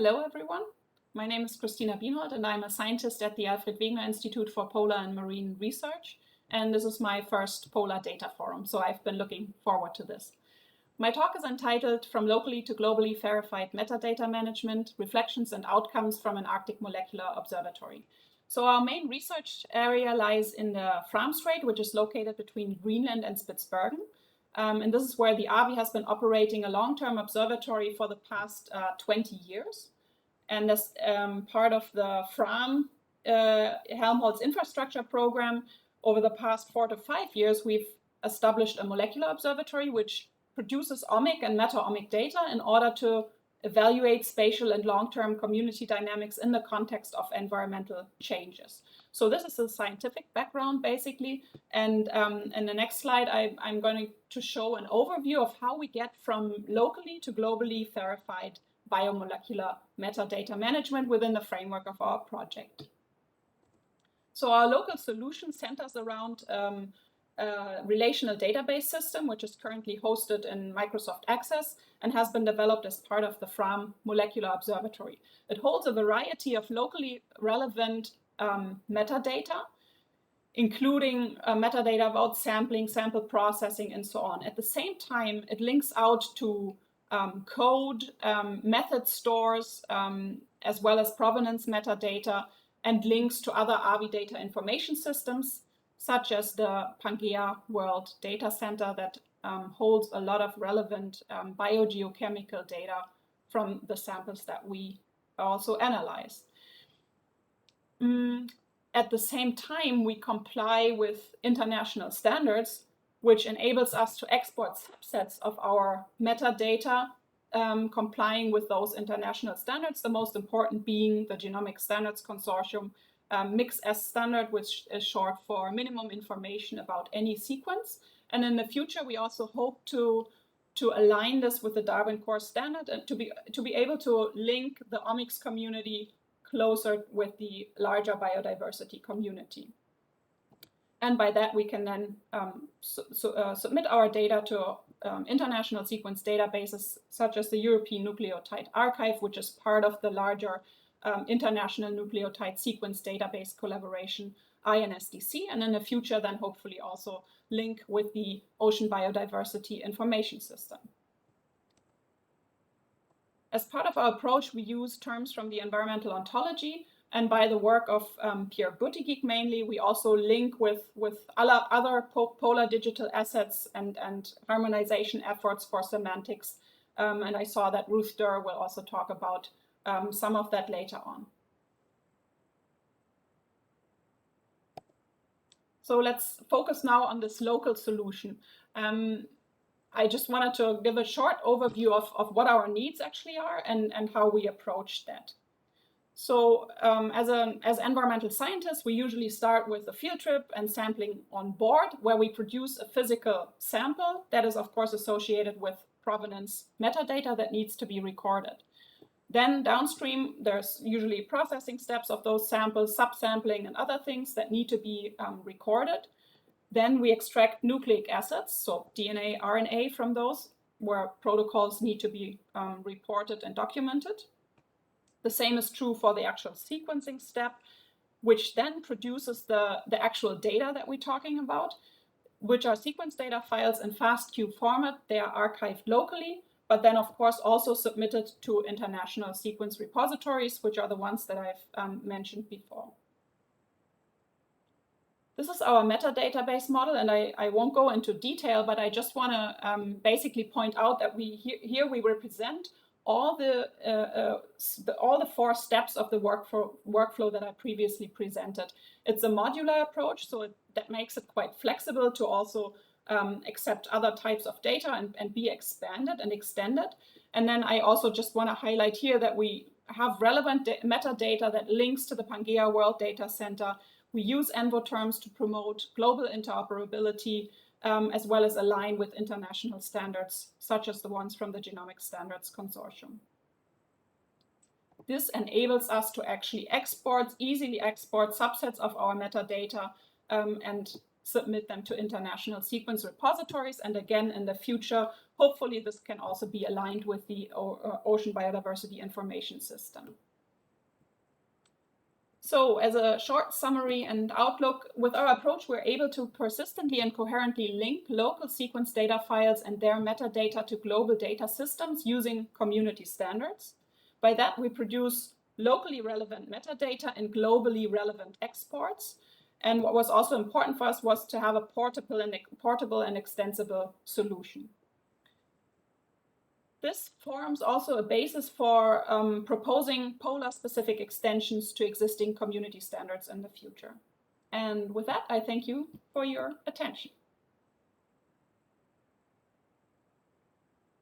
Hello, everyone. My name is Christina Bienhold, and I'm a scientist at the Alfred Wegener Institute for Polar and Marine Research. And this is my first Polar Data Forum, so I've been looking forward to this. My talk is entitled From Locally to Globally FAIRified Metadata Management, Reflections and Outcomes from an Arctic Molecular Observatory. So our main research area lies in the FRAM Strait, which is located between Greenland and Spitsbergen. And this is where the AVI has been operating a long-term observatory for the past 20 years. And as part of the FRAM Helmholtz infrastructure program, over the past 4 to 5 years, we've established a molecular observatory which produces omic and meta-omic data in order to evaluate spatial and long-term community dynamics in the context of environmental changes. So this is the scientific background, basically. And in the next slide, I'm going to show an overview of how we get from locally to globally FAIRified biomolecular metadata management within the framework of our project. So our local solution centers around a relational database system, which is currently hosted in Microsoft Access and has been developed as part of the FRAM Molecular Observatory. It holds a variety of locally relevant metadata, including metadata about sampling, sample processing, and so on. At the same time, it links out to code, method stores, as well as provenance metadata, and links to other AVI data information systems, such as the Pangaea World Data Center that holds a lot of relevant biogeochemical data from the samples that we also analyze. At the same time, we comply with international standards, which enables us to export subsets of our metadata complying with those international standards, the most important being the Genomic Standards Consortium MIX-S standard, which is short for minimum information about any sequence. And in the future, we also hope to align this with the Darwin Core standard and to be able to link the omics community closer with the larger biodiversity community. And by that, we can then submit our data to international sequence databases, such as the European Nucleotide Archive, which is part of the larger International Nucleotide Sequence Database Collaboration, INSDC, and in the future then hopefully also link with the Ocean Biodiversity Information System. As part of our approach, we use terms from the environmental ontology, and by the work of Pierre Buttigieg mainly, we also link with other polar digital assets and harmonization efforts for semantics. And I saw that Ruth Durr will also talk about some of that later on. So let's focus now on this local solution. I just wanted to give a short overview of what our needs actually are and how we approach that. So as environmental scientists, we usually start with a field trip and sampling on board, where we produce a physical sample that is, of course, associated with provenance metadata that needs to be recorded. Then downstream, there's usually processing steps of those samples, subsampling and other things that need to be recorded. Then we extract nucleic acids, so DNA, RNA from those, where protocols need to be reported and documented. The same is true for the actual sequencing step, which then produces the actual data that we're talking about, which are sequence data files in FASTQ format. They are archived locally, but then of course also submitted to international sequence repositories, which are the ones that I've mentioned before. This is our metadatabase model, and I won't go into detail, but I just want to basically point out that here we represent all the 4 steps of the workflow that I previously presented. It's a modular approach, so that makes it quite flexible to also accept other types of data and be expanded and extended. And then I also just want to highlight here that we have relevant metadata that links to the Pangaea World Data Center. We use ENVO terms to promote global interoperability, as well as align with international standards, such as the ones from the Genomic Standards Consortium. This enables us to actually easily export subsets of our metadata and submit them to international sequence repositories. And again, in the future, hopefully this can also be aligned with the Ocean Biodiversity Information System. So as a short summary and outlook, with our approach, we're able to persistently and coherently link local sequence data files and their metadata to global data systems using community standards. By that, we produce locally relevant metadata and globally relevant exports. And what was also important for us was to have a portable and extensible solution. This forms also a basis for proposing polar-specific extensions to existing community standards in the future. And with that, I thank you for your attention.